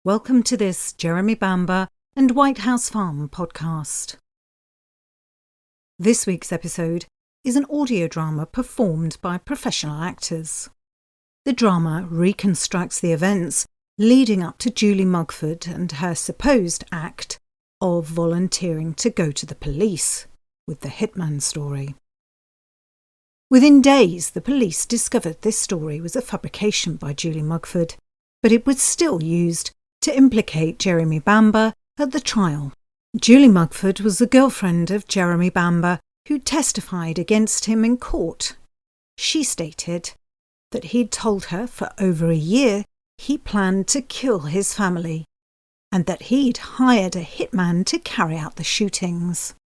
Welcome to this Jeremy Bamber and White House Farm podcast. This week's episode is an audio drama performed by professional actors. The drama reconstructs the events leading up to Julie Mugford and her supposed act of volunteering to go to the police with the hitman story. Within days, the police discovered this story was a fabrication by Julie Mugford, but it was still used to implicate Jeremy Bamber at the trial. Julie Mugford was the girlfriend of Jeremy Bamber who testified against him in court. She stated that he'd told her for over a year he planned to kill his family and that he'd hired a hitman to carry out the shootings.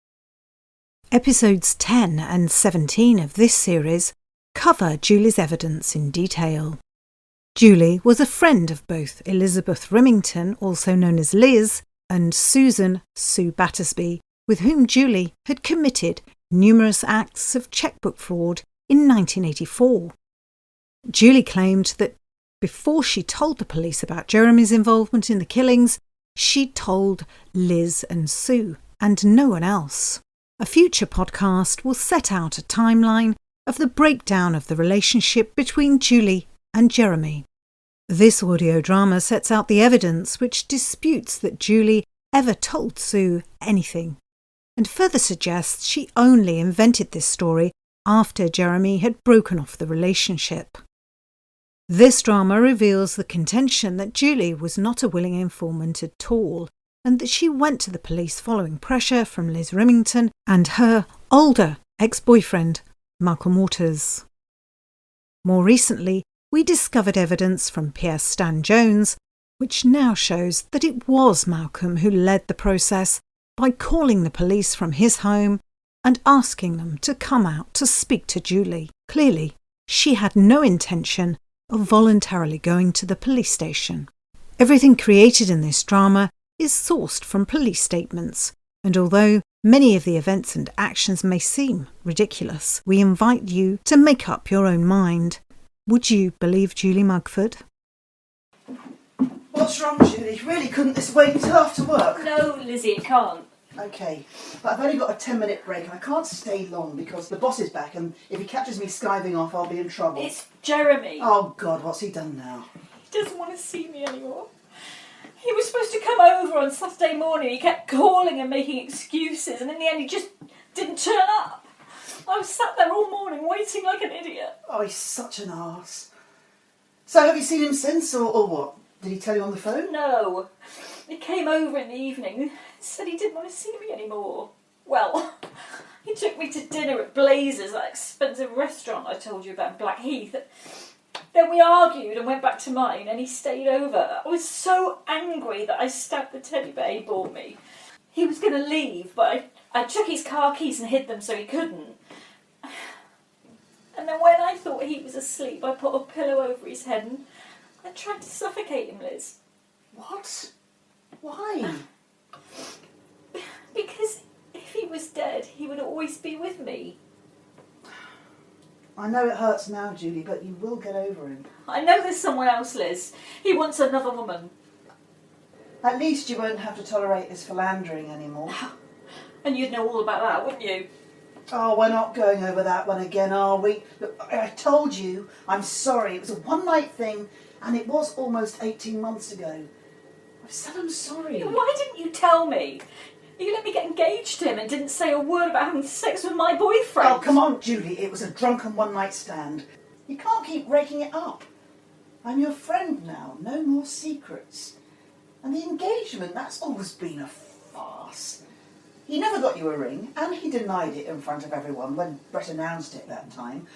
Episodes 10 and 17 of this series cover Julie's evidence in detail. Julie was a friend of both Elizabeth Rimmington, also known as Liz, and Susan Sue Battersby, with whom Julie had committed numerous acts of checkbook fraud in 1984. Julie claimed that before she told the police about Jeremy's involvement in the killings, she told Liz and Sue, and no one else. A future podcast will set out a timeline of the breakdown of the relationship between Julie and Jeremy. This audio drama sets out the evidence which disputes that Julie ever told Sue anything, and further suggests she only invented this story after Jeremy had broken off the relationship. This drama reveals the contention that Julie was not a willing informant at all, and that she went to the police following pressure from Liz Rimmington and her older ex-boyfriend, Malcolm Waters. More recently, we discovered evidence from Pierre Stan Jones, which now shows that it was Malcolm who led the process by calling the police from his home and asking them to come out to speak to Julie. Clearly, she had no intention of voluntarily going to the police station. Everything created in this drama is sourced from police statements, and although many of the events and actions may seem ridiculous, we invite you to make up your own mind. Would you believe Julie Mugford? What's wrong, Julie? Really, couldn't this wait until after work? No, Lizzie, it can't. Okay, but I've only got a 10-minute break and I can't stay long because the boss is back and if he catches me skiving off, I'll be in trouble. It's Jeremy. Oh, God, what's he done now? He doesn't want to see me anymore. He was supposed to come over on Saturday morning. He kept calling and making excuses, and in the end he just didn't turn up. I was sat there all morning waiting like an idiot. Oh, he's such an arse. So have you seen him since, or what? Did he tell you on the phone? No. He came over in the evening and said he didn't want to see me anymore. Well, he took me to dinner at Blazers, that expensive restaurant I told you about in Blackheath. Then we argued and went back to mine and he stayed over. I was so angry that I stabbed the teddy bear he bought me. He was going to leave, but I took his car keys and hid them so he couldn't. And then when I thought he was asleep, I put a pillow over his head and I tried to suffocate him, Liz. What? Why? Because if he was dead, he would always be with me. I know it hurts now, Julie, but you will get over him. I know there's someone else, Liz. He wants another woman. At least you won't have to tolerate his philandering anymore. And you'd know all about that, wouldn't you? Oh, we're not going over that one again, are we? Look, I told you, I'm sorry. It was a one-night thing, and it was almost 18 months ago. I've said I'm sorry. Why didn't you tell me? You let me get engaged to him and didn't say a word about having sex with my boyfriend. Oh, come on, Julie. It was a drunken one-night stand. You can't keep raking it up. I'm your friend now. No more secrets. And the engagement, that's always been a farce. He never got you a ring, and he denied it in front of everyone when Brett announced it that time.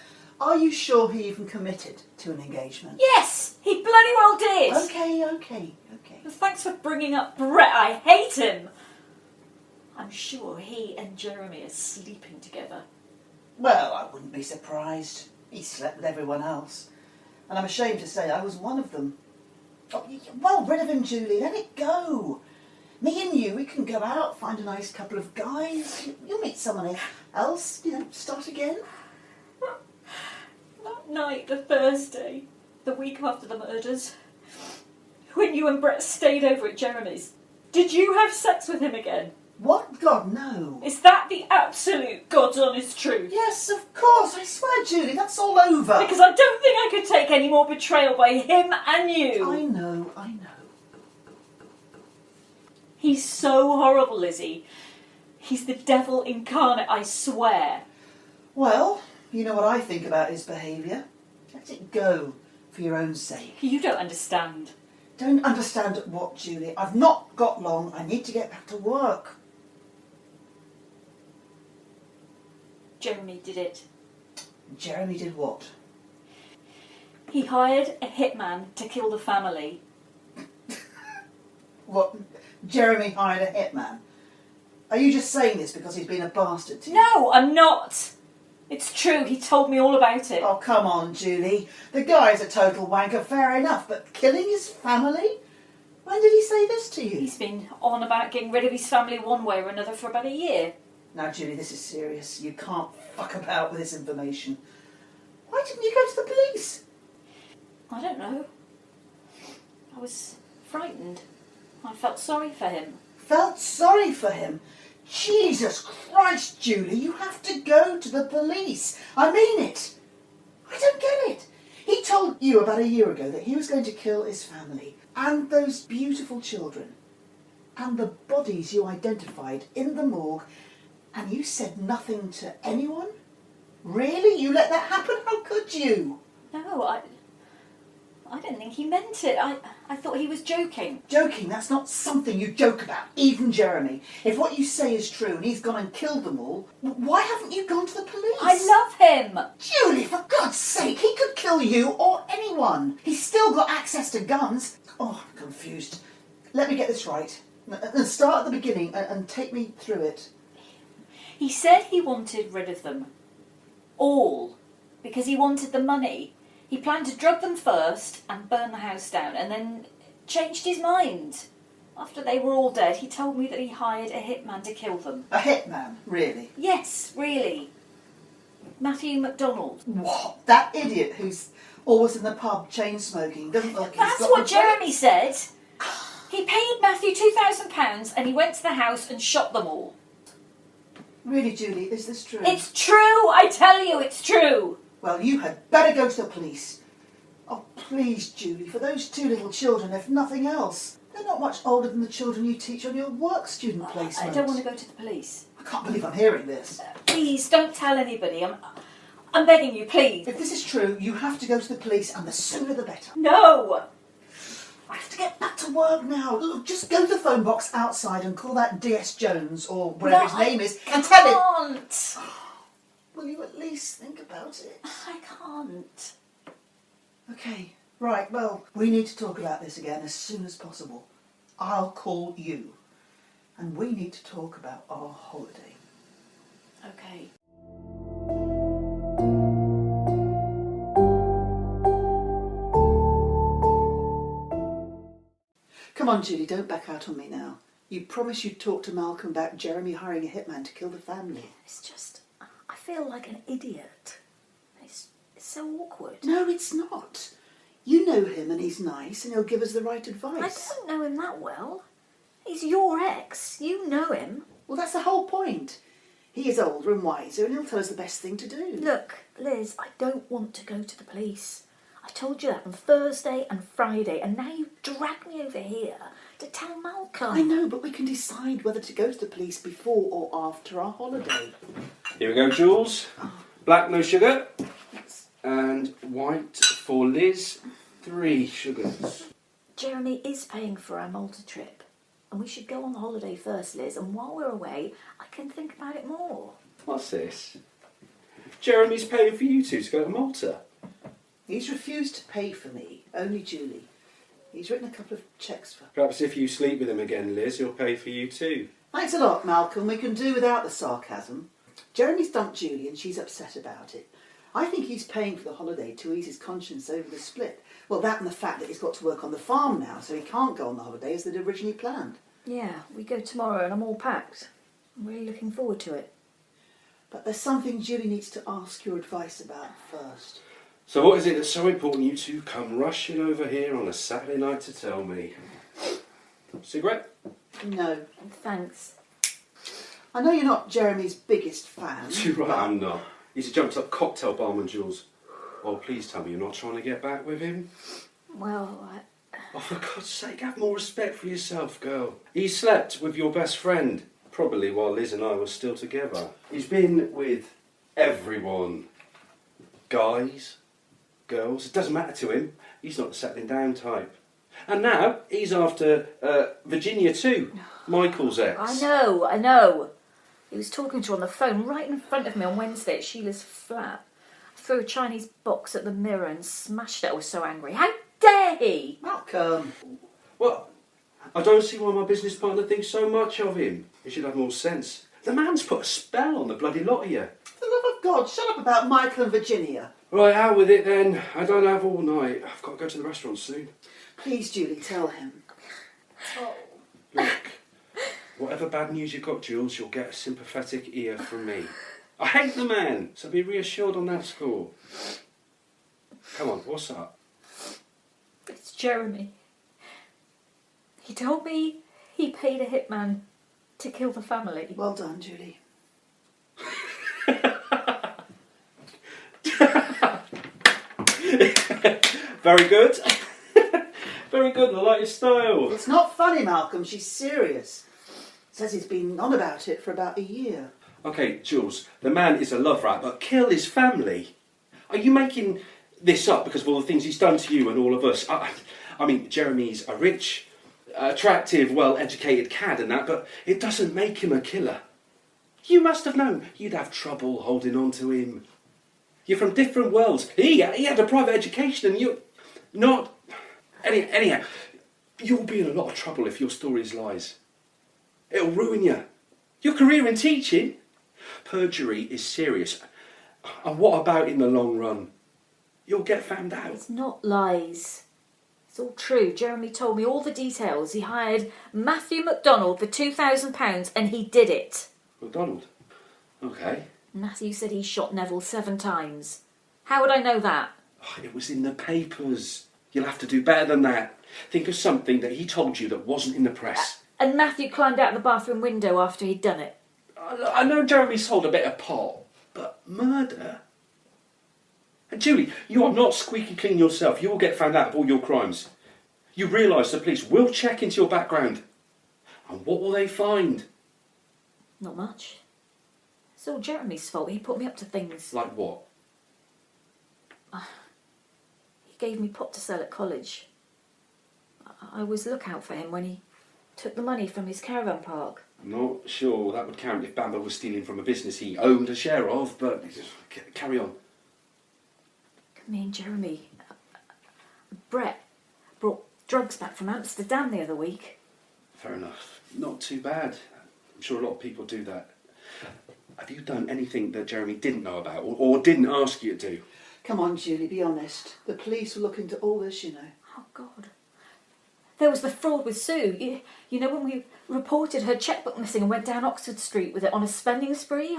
Are you sure he even committed to an engagement? Yes, he bloody well did. Okay. Thanks for bringing up Brett. I hate him. I'm sure he and Jeremy are sleeping together. Well, I wouldn't be surprised. He slept with everyone else. And I'm ashamed to say I was one of them. Oh, well, rid of him, Julie. Let it go. Me and you, we can go out, find a nice couple of guys. You'll meet someone else, start again. That night, the Thursday, the week after the murders, when you and Brett stayed over at Jeremy's, did you have sex with him again? What? God, no. Is that the absolute God's honest truth? Yes, of course. I swear, Julie, that's all over. Because I don't think I could take any more betrayal by him and you. I know. He's so horrible, Lizzie. He's the devil incarnate, I swear. Well, you know what I think about his behaviour. Let it go, for your own sake. You don't understand. Don't understand what, Julie? I've not got long. I need to get back to work. Jeremy did it. Jeremy did what? He hired a hitman to kill the family. What? Jeremy hired a hitman? Are you just saying this because he's been a bastard to you? No, I'm not. It's true, he told me all about it. Oh, come on, Julie. The guy's a total wanker, fair enough, but killing his family? When did he say this to you? He's been on about getting rid of his family one way or another for about a year. Now, Julie, this is serious. You can't fuck about with this information. Why didn't you go to the police? I don't know. I was frightened. I felt sorry for him. Felt sorry for him? Jesus Christ, Julie, you have to go to the police. I mean it. I don't get it. He told you about a year ago that he was going to kill his family and those beautiful children and the bodies you identified in the morgue, and you said nothing to anyone? Really? You let that happen? How could you? No, I didn't think he meant it. I thought he was joking. Joking? That's not something you joke about, even Jeremy. If what you say is true and he's gone and killed them all, why haven't you gone to the police? I love him. Julie, for God's sake, he could kill you or anyone. He's still got access to guns. Oh, I'm confused. Let me get this right. Start at the beginning and take me through it. He said he wanted rid of them. All. Because he wanted the money. He planned to drug them first and burn the house down, and then changed his mind. After they were all dead, he told me that he hired a hitman to kill them. A hitman? Really? Yes, really. Matthew MacDonald. What? That idiot who's always in the pub chain smoking doesn't look like he's That's got what the Jeremy said. He paid Matthew £2,000 and he went to the house and shot them all. Really, Julie, is this true? It's true, I tell you, it's true. Well, you had better go to the police. Oh, please, Julie, for those two little children, if nothing else. They're not much older than the children you teach on your work student placement. I don't want to go to the police. I can't believe I'm hearing this. Please, don't tell anybody. I'm begging you, please. If this is true, you have to go to the police, and the sooner the better. No! I have to get back to work now. Look, just go to the phone box outside and call that DS Jones, or whatever his name is, and tell him. Can't. Will you at least think about it? I can't. Okay, right, well, we need to talk about this again as soon as possible. I'll call you. And we need to talk about our holiday. Okay. Come on, Julie, don't back out on me now. You promised you'd talk to Malcolm about Jeremy hiring a hitman to kill the family. It's just, I feel like an idiot. It's so awkward. No, it's not. You know him and he's nice and he'll give us the right advice. I don't know him that well. He's your ex. You know him. Well, that's the whole point. He is older and wiser and he'll tell us the best thing to do. Look, Liz, I don't want to go to the police. I told you that on Thursday and Friday, and now you drag me over here to tell Malcolm. I know, but we can decide whether to go to the police before or after our holiday. Here we go, Jules. Black, no sugar. And white for Liz, 3 sugars. Jeremy is paying for our Malta trip, and we should go on holiday first, Liz, and while we're away, I can think about it more. What's this? Jeremy's paying for you two to go to Malta. He's refused to pay for me, only Julie. He's written a couple of cheques for... Perhaps if you sleep with him again, Liz, he'll pay for you too. Thanks a lot, Malcolm. We can do without the sarcasm. Jeremy's dumped Julie and she's upset about it. I think he's paying for the holiday to ease his conscience over the split. Well, that and the fact that he's got to work on the farm now, so he can't go on the holiday as they'd originally planned. Yeah, we go tomorrow and I'm all packed. I'm really looking forward to it. But there's something Julie needs to ask your advice about first. So what is it that's so important you two come rushing over here on a Saturday night to tell me? Cigarette? No. Thanks. I know you're not Jeremy's biggest fan. Too right, I'm not. He's a jumped up cocktail barman, Jules. Oh, please tell me you're not trying to get back with him? Well, Oh, for God's sake, have more respect for yourself, girl. He slept with your best friend, probably while Liz and I were still together. He's been with everyone. Guys, girls, it doesn't matter to him. He's not the settling down type. And now he's after Virginia too, Michael's ex. I know. He was talking to her on the phone right in front of me on Wednesday at Sheila's flat. I threw a Chinese box at the mirror and smashed it. I was so angry. How dare he? Malcolm. Well, I don't see why my business partner thinks so much of him. He should have more sense. The man's put a spell on the bloody lot of you. For the love of God, shut up about Michael and Virginia. Right, out with it then. I don't have all night. I've got to go to the restaurant soon. Please, Julie, tell him. Look, whatever bad news you've got, Jules, you'll get a sympathetic ear from me. I hate the man, so be reassured on that score. Come on, what's up? It's Jeremy. He told me he paid a hitman to kill the family. Well done, Julie. Very good. Very good, I like your style. It's not funny, Malcolm. She's serious. Says he's been on about it for about a year. Okay, Jules, the man is a love rat, but kill his family? Are you making this up because of all the things he's done to you and all of us? I mean, Jeremy's a rich, attractive, well-educated cad and that, but it doesn't make him a killer. You must have known you'd have trouble holding on to him. You're from different worlds. He had a private education and you're not... Anyhow, you'll be in a lot of trouble if your story is lies. It'll ruin you. Your career in teaching. Perjury is serious. And what about in the long run? You'll get found out. It's not lies. It's all true. Jeremy told me all the details. He hired Matthew MacDonald for £2,000 and he did it. MacDonald? Okay. Matthew said he shot Neville 7 times. How would I know that? Oh, it was in the papers. You'll have to do better than that. Think of something that he told you that wasn't in the press. And Matthew climbed out the bathroom window after he'd done it. I know Jeremy sold a bit of pot, but murder? And Julie, you are not squeaky clean yourself. You will get found out of all your crimes. You realise the police will check into your background. And what will they find? Not much. It's all Jeremy's fault. He put me up to things. Like what? He gave me pot to sell at college. I was lookout for him when he took the money from his caravan park. I'm not sure that would count if Bamber was stealing from a business he owned a share of, but carry on. Me and Jeremy... Brett brought drugs back from Amsterdam the other week. Fair enough. Not too bad. I'm sure a lot of people do that. Have you done anything that Jeremy didn't know about or didn't ask you to do? Come on, Julie, be honest. The police will look into all this, you know. Oh, God. There was the fraud with Sue. You know when we reported her chequebook missing and went down Oxford Street with it on a spending spree?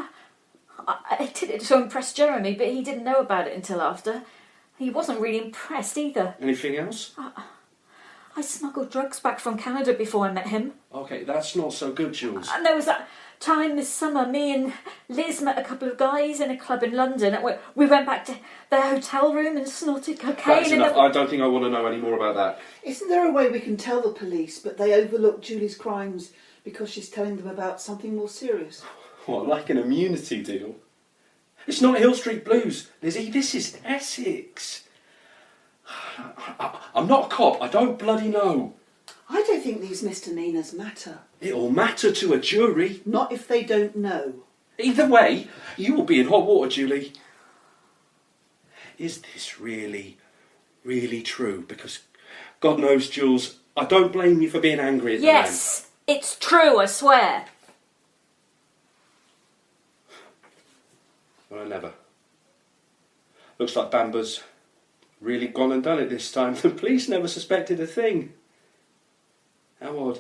I did it to impress Jeremy, but he didn't know about it until after. He wasn't really impressed either. Anything else? I smuggled drugs back from Canada before I met him. Okay, that's not so good, Jules. And there was that time this summer, me and Liz met a couple of guys in a club in London. And we went back to their hotel room and snorted cocaine. That's enough. I don't think I want to know any more about that. Isn't there a way we can tell the police, but they overlook Julie's crimes because she's telling them about something more serious? What, like an immunity deal? It's not Hill Street Blues, Lizzie. This is Essex. I'm not a cop. I don't bloody know. I don't think these misdemeanours matter. It'll matter to a jury. Not if they don't know. Either way, you will be in hot water, Julie. Is this really, really true? Because God knows, Jules, I don't blame you for being angry at the man. Yes, it's true, I swear. Well, I never. Looks like Bamber's really gone and done it this time. The police never suspected a thing. How odd.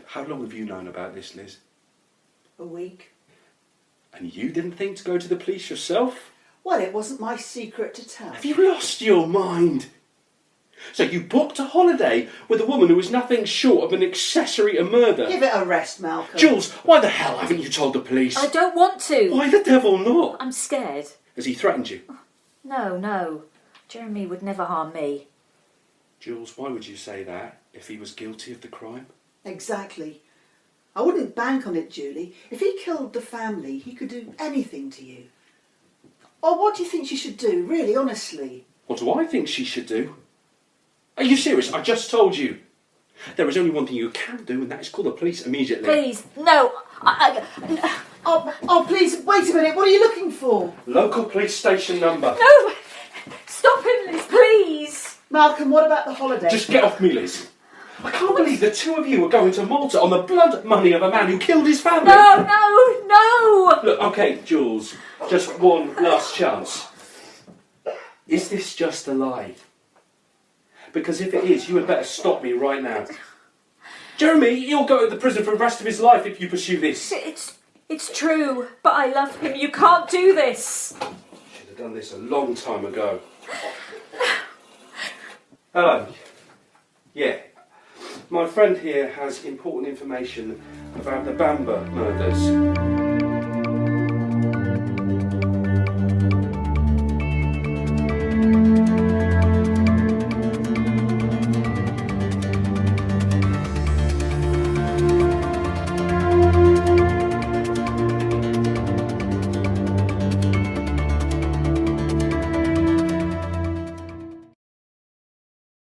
How long have you known about this, Liz? A week. And you didn't think to go to the police yourself? Well, it wasn't my secret to tell. Have you lost your mind? So you booked a holiday with a woman who was nothing short of an accessory to murder? Give it a rest, Malcolm. Jules, why the hell haven't you told the police? I don't want to. Why the devil not? I'm scared. Has he threatened you? No. Jeremy would never harm me. Jules, why would you say that if he was guilty of the crime? Exactly. I wouldn't bank on it, Julie. If he killed the family, he could do anything to you. Or what do you think she should do, really, honestly? What do I think she should do? Are you serious? I just told you. There is only one thing you can do, and that is call the police immediately. Please, no. Oh, please, wait a minute. What are you looking for? Local police station number. No! Stop him, Liz, please! Malcolm, what about the holiday? Just get off me, Liz. I can't believe the two of you are going to Malta on the blood money of a man who killed his family. No! Look, okay, Jules, just one last chance. Is this just a lie? Because if it is, you had better stop me right now. Jeremy, he'll go to the prison for the rest of his life if you pursue this. It's true, but I love him. You can't do this. Should have done this a long time ago. Hello. Yeah. My friend here has important information about the Bamber murders.